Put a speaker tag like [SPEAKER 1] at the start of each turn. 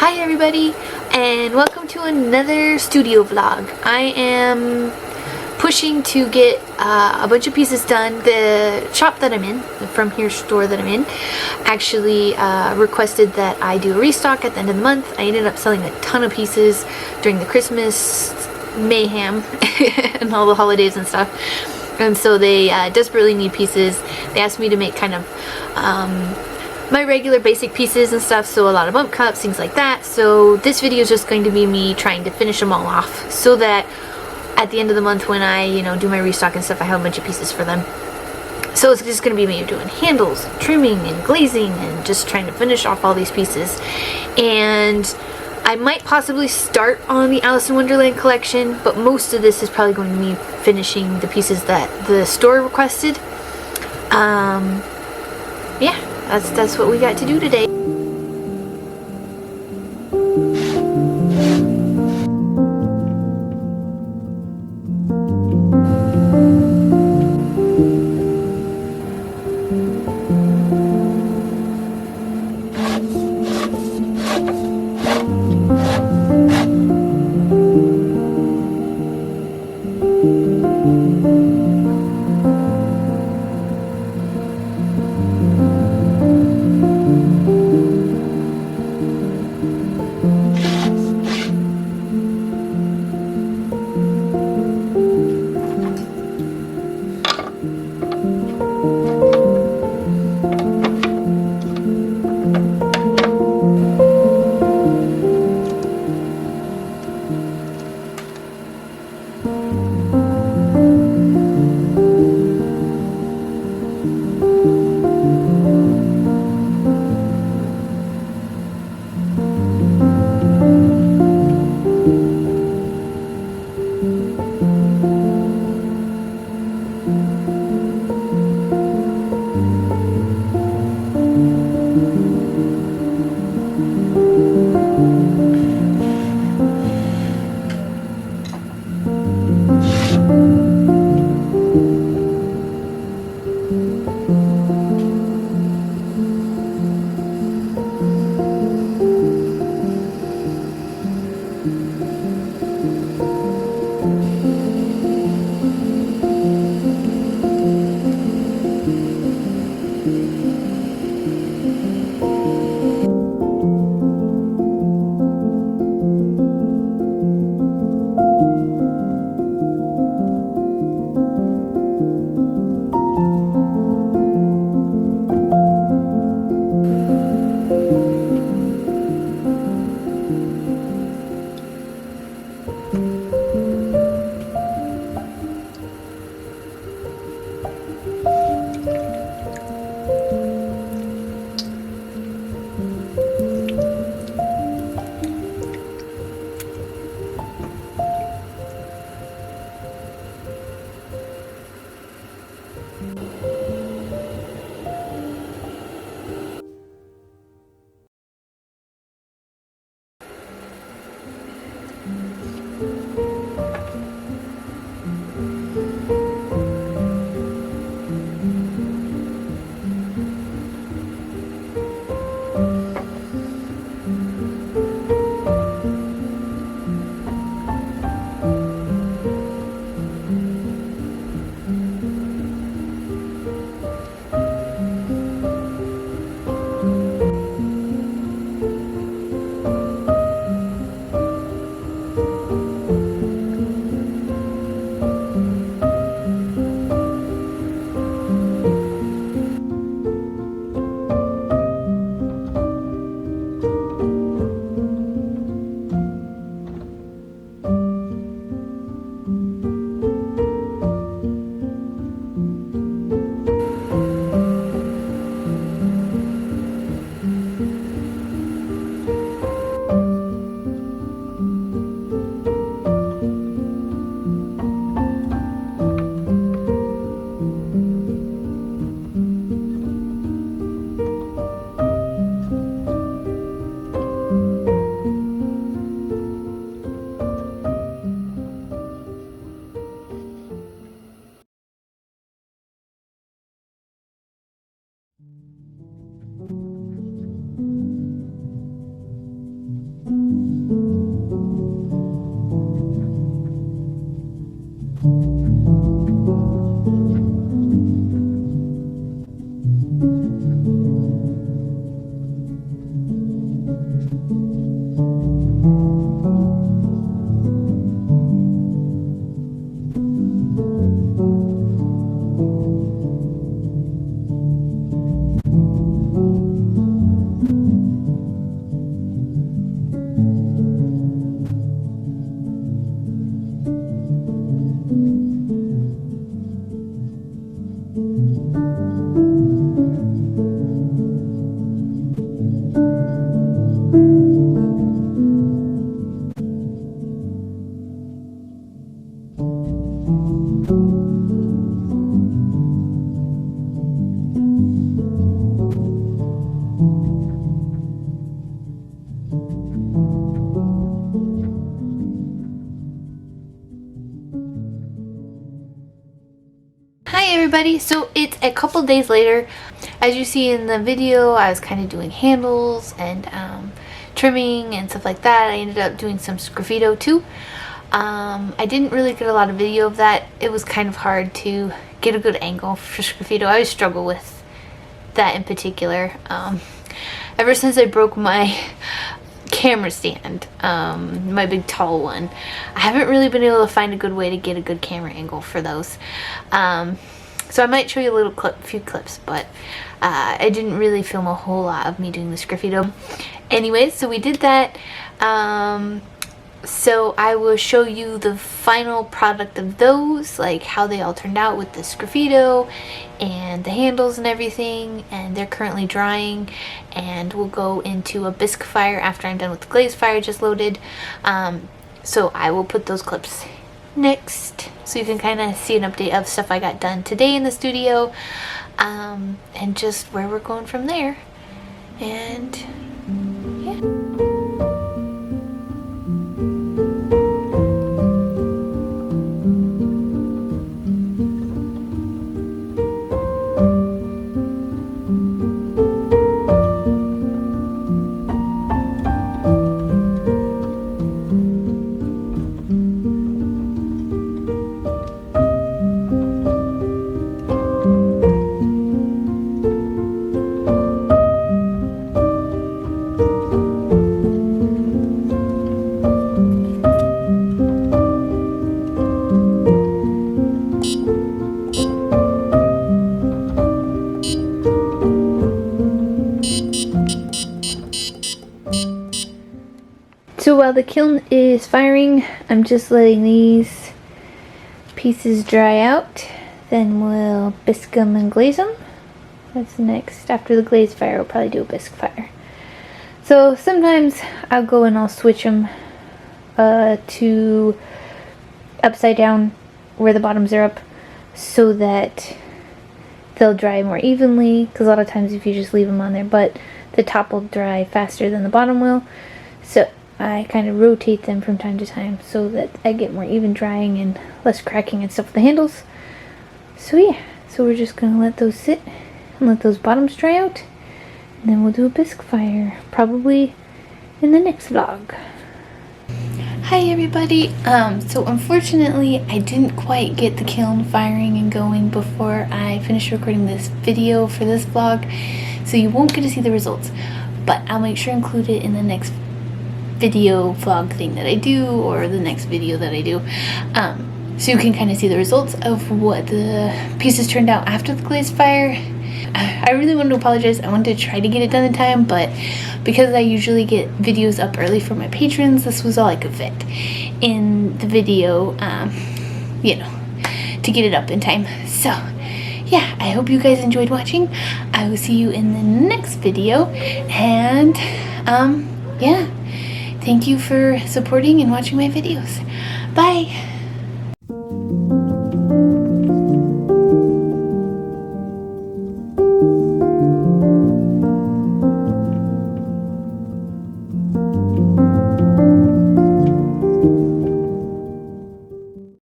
[SPEAKER 1] Hi everybody, and welcome to another studio vlog. I am pushing to get a bunch of pieces done. The shop that I'm in, the From Here store that I'm in, actually requested that I do a restock at the end of the month. I ended up selling a ton of pieces during the Christmas mayhem and all the holidays and stuff. And so they desperately need pieces. They asked me to make kind of my regular basic pieces and stuff, so a lot of bump cups, things like that. So this video is just going to be me trying to finish them all off so that at the end of the month when I, do my restock and stuff, I have a bunch of pieces for them. So it's just going to be me doing handles, trimming, and glazing, and just trying to finish off all these pieces. And I might possibly start on the Alice in Wonderland collection, but most of this is probably going to be finishing the pieces that the store requested. Yeah, that's what we got to do today. Hi everybody, so it's a couple days later. As you see in the video, I was kind of doing handles and trimming and stuff like that. I ended up doing some sgraffito too. I didn't really get a lot of video of that. It was kind of hard to get a good angle for sgraffito. I always struggle with that in particular. Ever since I broke my camera stand, my big tall one, I haven't really been able to find a good way to get a good camera angle for those. So I might show you a few clips, but I didn't really film a whole lot of me doing the sgraffito. Anyways, so we did that. So I will show you the final product of those, like how they all turned out with the sgraffito and the handles and everything, and they're currently drying, and we'll go into a bisque fire after I'm done with the glaze fire just loaded. So I will put those clips next so you can kind of see an update of stuff I got done today in the studio, and just where we're going from there. And yeah. So while the kiln is firing, I'm just letting these pieces dry out. Then we'll bisque them and glaze them. That's next. After the glaze fire, we'll probably do a bisque fire. So sometimes I'll go and I'll switch them to upside down where the bottoms are up, so that they'll dry more evenly. Because a lot of times if you just leave them on there, but the top will dry faster than the bottom will. So I kind of rotate them from time to time so that I get more even drying and less cracking and stuff with the handles. So yeah, so we're just gonna let those sit and let those bottoms dry out, and then we'll do a bisque fire probably in the next vlog. Hi everybody. So unfortunately I didn't quite get the kiln firing and going before I finished recording this video for this vlog, so you won't get to see the results, but I'll make sure to include it in the next video vlog thing that I do, or the next video that I do, so you can kind of see the results of what the pieces turned out after the glaze fire. I really wanted to apologize. I wanted to try to get it done in time, but because I usually get videos up early for my patrons, this was all I could fit in the video, you know, to get it up in time. So yeah, I hope you guys enjoyed watching. I will see you in the next video, and yeah, thank you for supporting and watching my videos. Bye!